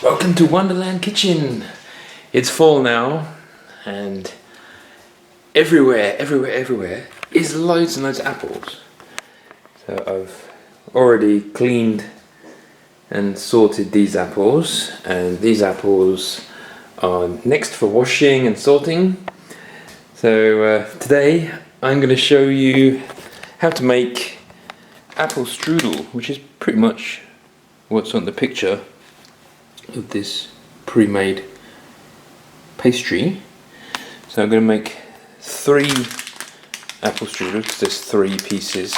Welcome to Wonderland Kitchen. It's fall now, and everywhere is loads and loads of apples. So I've already cleaned and sorted these apples, and these apples are next for washing and sorting. So today I'm going to show you how to make apple strudel, which is pretty much what's on the picture of this pre-made pastry. So I'm going to make 3 apple strudels because there's 3 pieces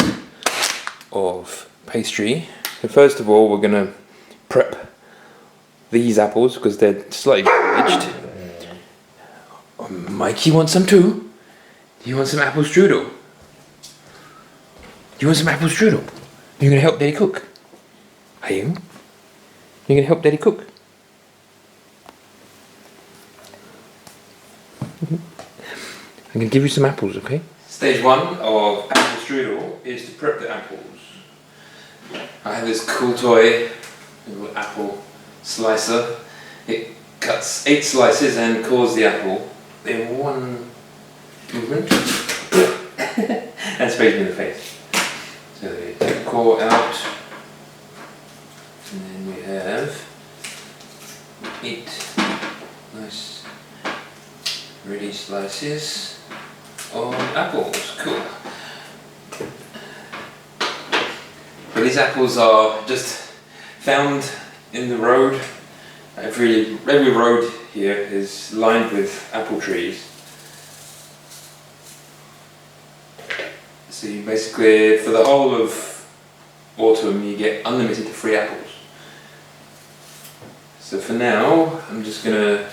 of pastry. So first of all, we're going to prep these apples because they're slightly aged. Oh, Mikey wants some too. Do you want some apple strudel? Do you want some apple strudel? Are you going to help Daddy cook? Are you? You're going to help Daddy cook? I'm going to give you some apples, okay? Stage 1 of apple strudel is to prep the apples. I have this cool toy, a little apple slicer. It cuts 8 slices and cores the apple in one movement and sprays me in the face. So you take the core out, and then we have 8 nice ready slices of apples. Cool. But these apples are just found in the road. Every road here is lined with apple trees. So you basically, for the whole of autumn, you get unlimited free apples. So for now, I'm just gonna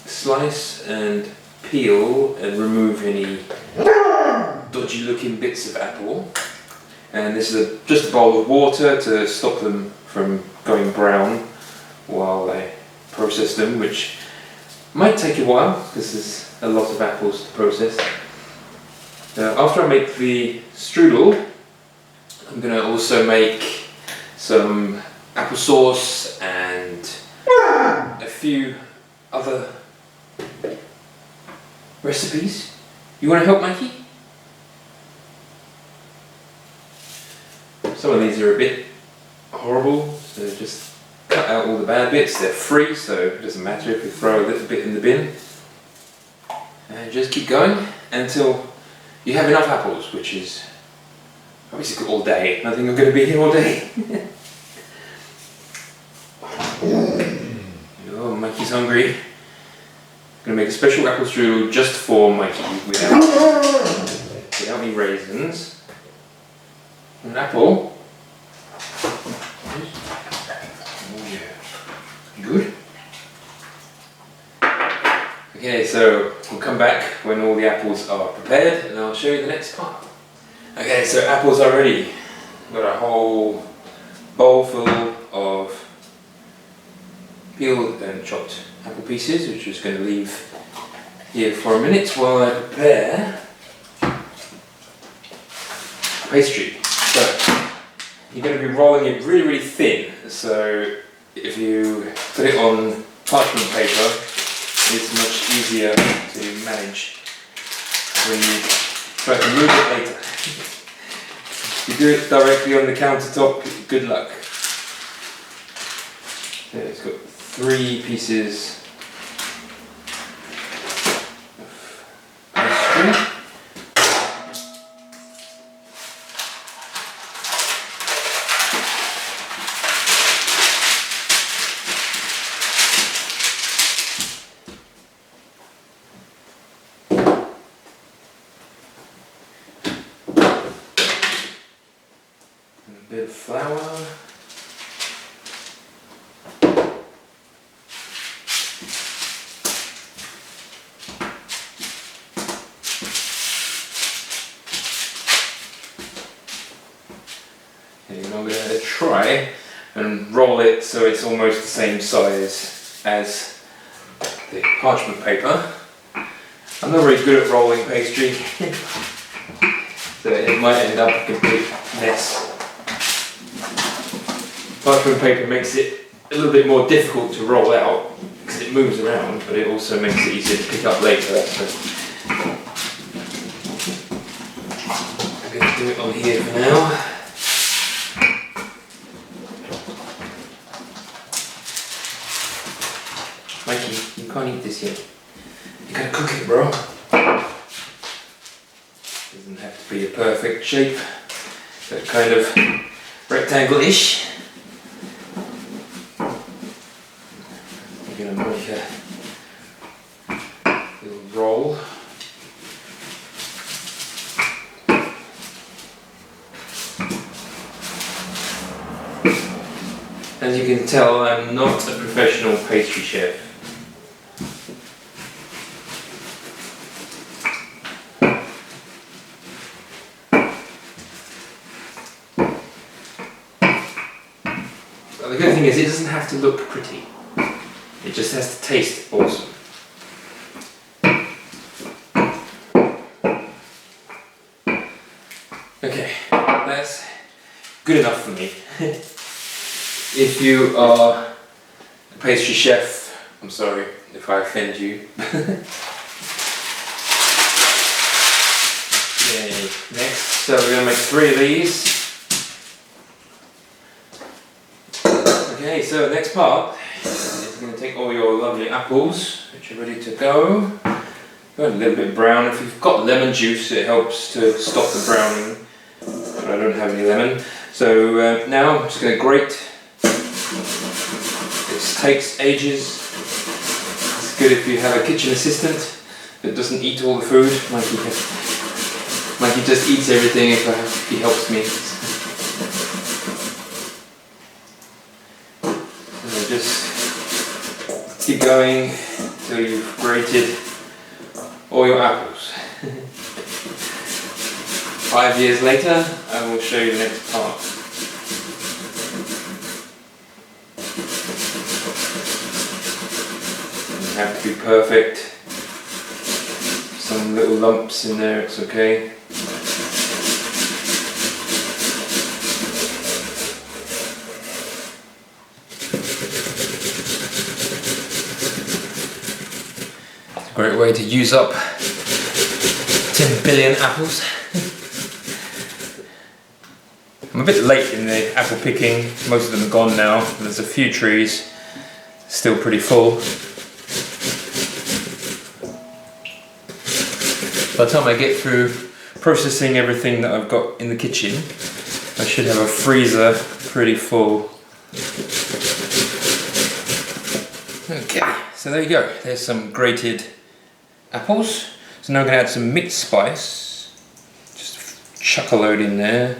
slice and peel and remove any dodgy looking bits of apple. And this is just a bowl of water to stop them from going brown while I process them, which might take a while because there's a lot of apples to process. After I make the strudel, I'm going to also make some applesauce and a few other recipes. You want to help, Mikey? Some of these are a bit horrible, so just cut out all the bad bits. They're free, so it doesn't matter if you throw a little bit in the bin. And just keep going until you have enough apples, which is basically all day. I think I'm going to be here all day. Oh, Mikey's hungry. I'm going to make a special apple strudel just for Mikey without any raisins. An apple. Oh yeah. Good. Okay, so we'll come back when all the apples are prepared and I'll show you the next part. Okay, so apples are ready. I've got a whole bowl full of peeled and chopped apple pieces, which I'm just going to leave here for a minute while I prepare pastry. So you're going to be rolling it really thin, so if you put it on parchment paper, it's much easier to manage when you try to move it later. If you do it directly on the countertop, good luck. So it's got 3 pieces of pastry. A bit of flour. And I'm going to try and roll it so it's almost the same size as the parchment paper. I'm not very good at rolling pastry, so it might end up a complete mess. Parchment paper makes it a little bit more difficult to roll out because it moves around, but it also makes it easier to pick up later. So I'm going to do it on here for now. Mikey, you can't eat this yet. You gotta cook it, bro. Doesn't have to be a perfect shape, but kind of rectangle-ish. I'm gonna make a little roll. As you can tell, I'm not a professional pastry chef. But the good thing is it doesn't have to look pretty. It just has to taste awesome. Okay, that's good enough for me. If you are a pastry chef, I'm sorry if I offend you. Okay, next, so we're going to make 3 of these. Okay, so next part is going to take all your lovely apples, which are ready to go. Go a little bit brown. If you've got lemon juice, it helps to stop the browning. But I don't have any lemon. So now I'm just going to grate. This takes ages. It's good if you have a kitchen assistant that doesn't eat all the food. Mikey just eats everything if he helps me. So just keep going until you've grated all your apples. 5 years later, I will show you the next part. Doesn't have to be perfect. Some little lumps in there, it's okay. It's a great way to use up 10 billion apples. I'm a bit late in the apple picking, most of them are gone now. There's a few trees still pretty full. By the time I get through processing everything that I've got in the kitchen, I should have a freezer pretty full. Okay, so there you go. There's some grated apples. So now I'm going to add some mixed spice. Just chuck a load in there.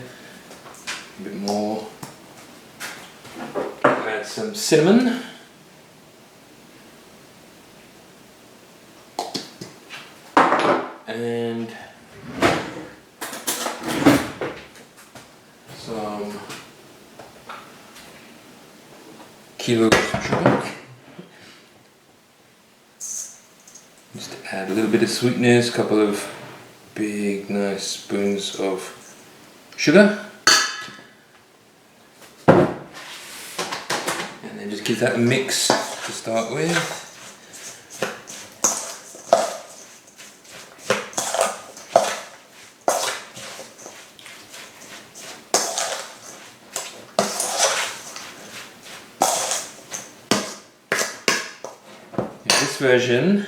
A bit more. Add some cinnamon. And some kilos of sugar. Just to add a little bit of sweetness, a couple of big nice spoons of sugar. And then just give that a mix to start with. This version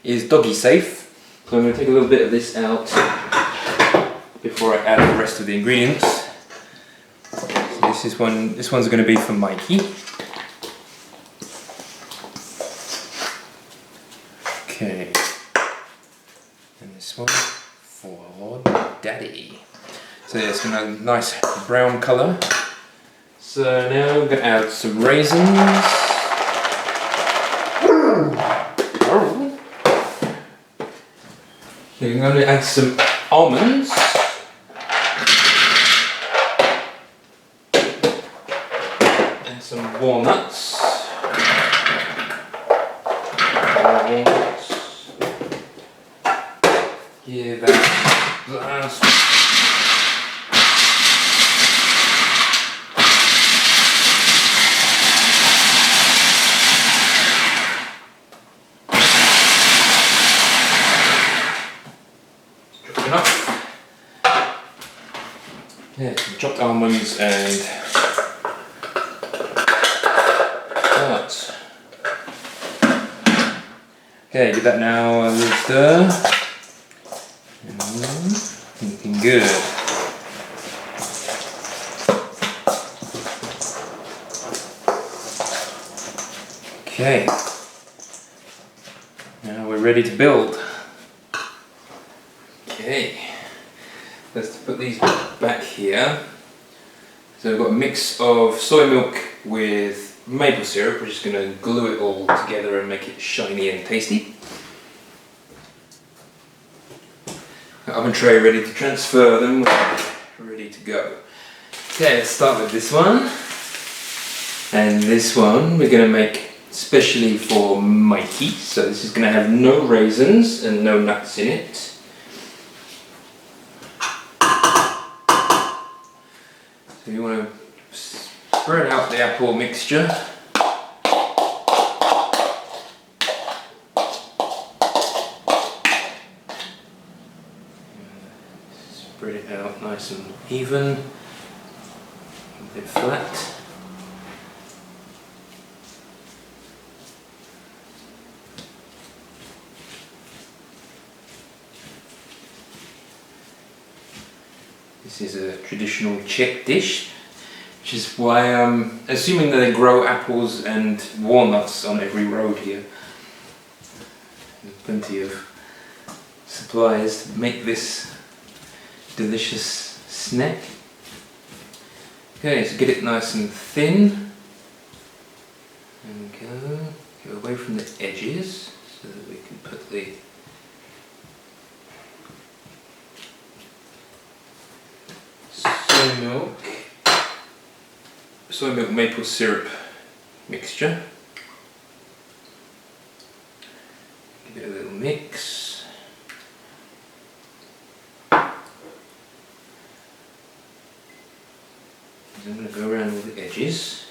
is doggy safe, so I'm going to take a little bit of this out before I add the rest of the ingredients. So this one's going to be for Mikey. Okay, and this one for Daddy. So yeah, it's going to have a nice brown colour. So now I'm going to add some raisins. Okay, I'm going to add some almonds. And some walnuts. Give that blast. chopped almonds and walnuts. Okay, give that now a little stir. Looking good. Okay, now we're ready to build. Okay, let's put these back here. So we've got a mix of soy milk with maple syrup. We're just going to glue it all together and make it shiny and tasty. Oven tray ready to transfer them, ready to go. Okay, let's start with this one. And this one we're going to make especially for Mikey. So this is going to have no raisins and no nuts in it. So you want to spread out the apple mixture. Spread it out nice and even, a bit flat. This is a traditional Czech dish, which is why I'm assuming that they grow apples and walnuts on every road here. There's plenty of supplies to make this delicious snack. Okay, so get it nice and thin. There we go. Go away from the edges so that we can put the soy milk maple syrup mixture. Give it a little mix. I'm going to go around all the edges.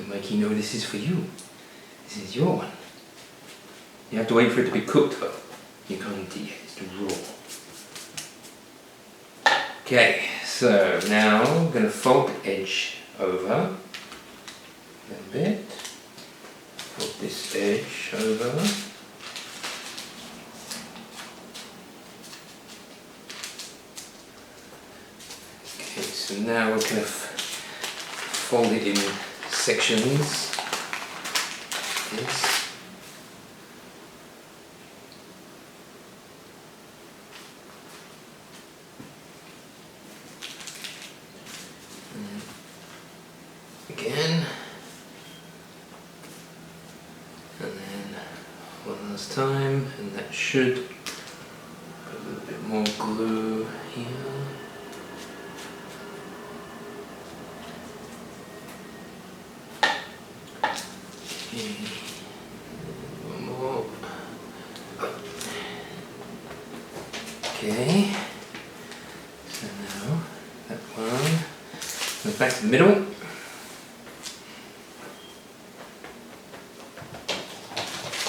Mikey, know this is for you. This is your one. You have to wait for it to be cooked though. You can't eat it, it's raw. Okay, so now I'm going to fold the edge over a little bit. Fold this edge over. Okay, so now we're going to fold it in sections. Yes. Again. And then one last time, and that should put a little bit more glue here. One more. Okay. So now that one goes back to the middle.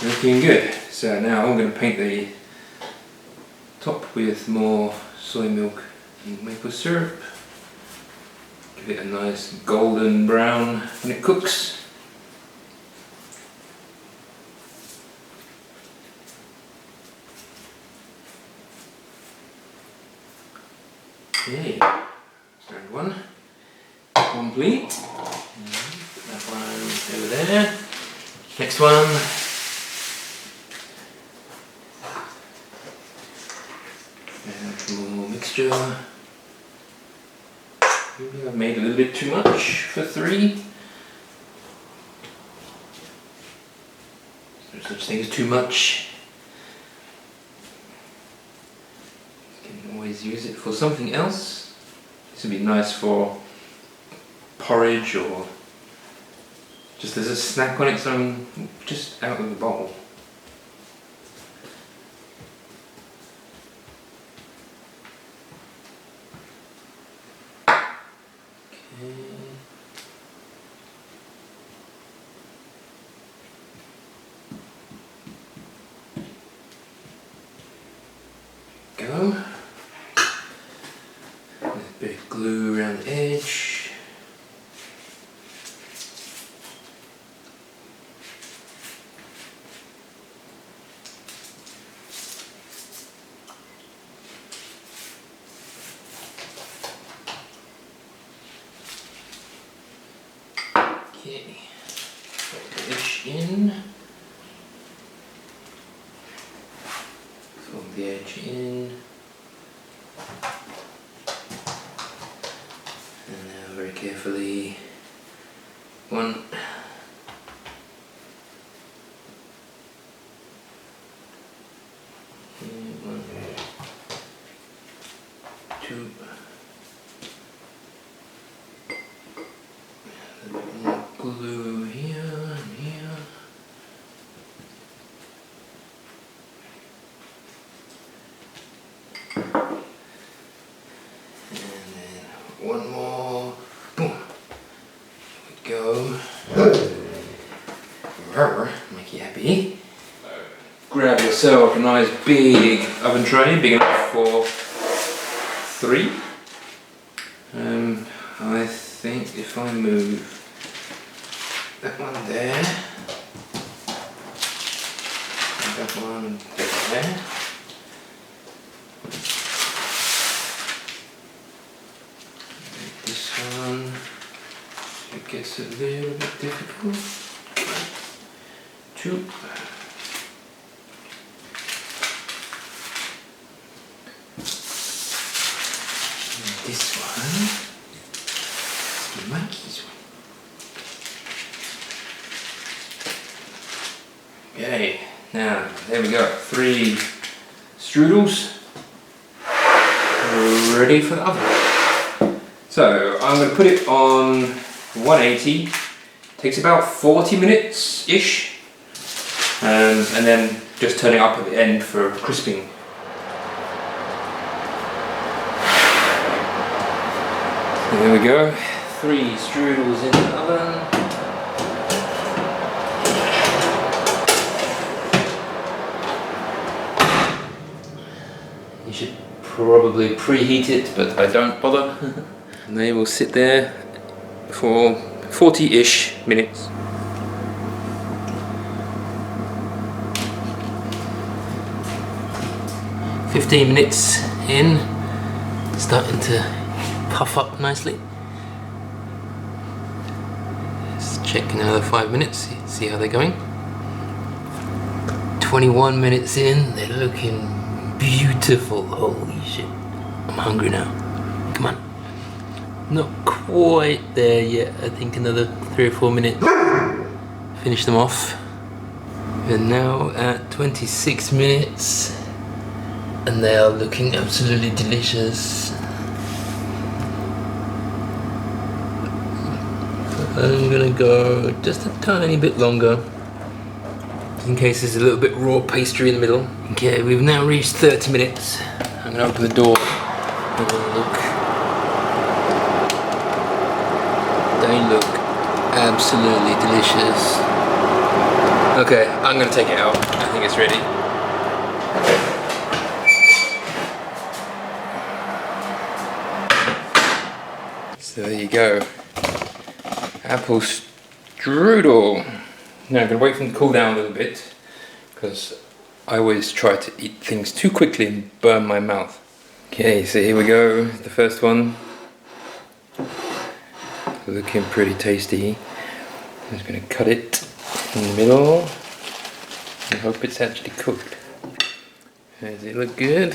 Looking good. So now I'm going to paint the top with more soy milk and maple syrup. Give it a nice golden brown when it cooks. Okay, round one complete. Put that one over there. Next one. And more mixture. Maybe I've made a little bit too much for 3. There's such thing as too much. Always use it for something else. This would be nice for porridge or just as a snack on its own, just out of the bowl. Go. There's a bit of glue around the edge. Okay, put the edge in. Fold the edge in. And now very carefully, one, one, two, a little bit more glue here and here. One more, boom, there we go. Make you happy. Grab yourself a nice big oven tray, big enough for 3. I think if I move that one there, that one there. This one, it gets a little bit difficult. 2. And this one, the monkey's one. Okay, now there we go. 3 strudels ready for the oven. So I'm going to put it on 180. Takes about 40 minutes-ish. And then just turn it up at the end for crisping. So there we go. 3 strudels in the oven. You should probably preheat it, but I don't bother. And they will sit there for 40-ish minutes. "15 minutes in, starting to puff up nicely. Let's check another 5 minutes, see how they're going. 21 minutes in, they're looking beautiful. Holy shit, I'm hungry now. Come on. Not quite there yet. I think another 3 or 4 minutes. Finish them off. We're now at 26 minutes and they are looking absolutely delicious. I'm gonna go just a tiny bit longer in case there's a little bit raw pastry in the middle. Okay, we've now reached 30 minutes. I'm gonna open the door and have a look. They look absolutely delicious. Okay, I'm gonna take it out. I think it's ready. So there you go. Apple strudel. Now I'm gonna wait for them to cool down a little bit because I always try to eat things too quickly and burn my mouth. Okay, so here we go. The first one. Looking pretty tasty. I'm just going to cut it in the middle and hope it's actually cooked. Does it look good?